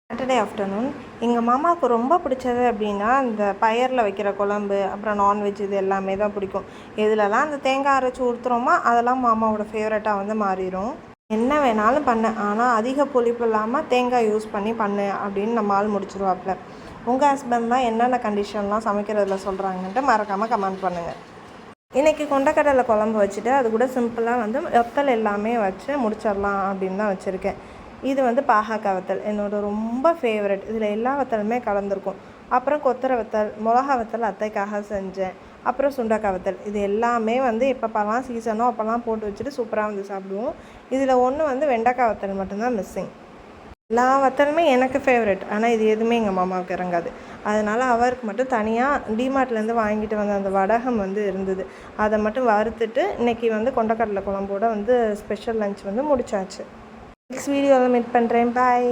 Saturday afternoon எங்கள் மாமாவுக்கு ரொம்ப பிடிச்சது அப்படின்னா அந்த பயரில் வைக்கிற குழம்பு, அப்புறம் நான்வெஜ் இது எல்லாமே தான் பிடிக்கும். எதுலலாம் அந்த தேங்காய் அரைச்சி ஊற்றுறோமோ அதெல்லாம் மாமாவோட ஃபேவரட்டாக வந்து மாறிடும். என்ன வேணாலும் பண்ணு, ஆனால் அதிக புளிப்பு இல்லாமல் தேங்காய் யூஸ் பண்ணி பண்ணு அப்படின்னு நம்ம ஆள் முடிச்சிருவாப்புல. உங்கள் ஹஸ்பண்ட் தான் என்னென்ன கண்டிஷன்லாம் சமைக்கிறதுல சொல்கிறாங்கன்ட்டு மறக்காமல் கமெண்ட் பண்ணுங்கள். இன்றைக்கி கொண்டக்கடலை குழம்பு வச்சுட்டு அது கூட சிம்பிளாக வந்து வத்தல் எல்லாமே வச்சு முடிச்சிடலாம் அப்படின்னு தான் வச்சுருக்கேன். இது வந்து பாகக்காய் வத்தல் என்னோட ரொம்ப ஃபேவரட். இதில் எல்லா வத்தலுமே கலந்துருக்கும். அப்புறம் கொத்தரை வத்தல், மிளகா வத்தல் அத்தைக்காக செஞ்சேன். அப்புறம் சுண்டக்காய் வத்தல். இது எல்லாமே வந்து எப்பப்போலாம் சீசனோ அப்போல்லாம் போட்டு வச்சுட்டு சூப்பராக வந்து சாப்பிடுவோம். இதில் ஒன்று வந்து வெண்டைக்காய் வத்தல் மட்டும்தான் மிஸ்ஸிங். எல்லா வத்தலுமே எனக்கு ஃபேவரட். ஆனால் இது எதுவுமே எங்கள் மாமாவுக்கு இறங்காது. அதனால் அவருக்கு மட்டும் தனியாக டிமார்ட்லேருந்து வாங்கிட்டு வந்த அந்த வடகம் வந்து இருந்தது. அதை மட்டும் வறுத்துட்டு இன்றைக்கி வந்து கொண்டக்கடலை குழம்போட வந்து ஸ்பெஷல் லன்ச் வந்து முடிச்சாச்சு. நெக்ஸ்ட் வீடியோவில் மீட் பண்ணுறேன். பாய்.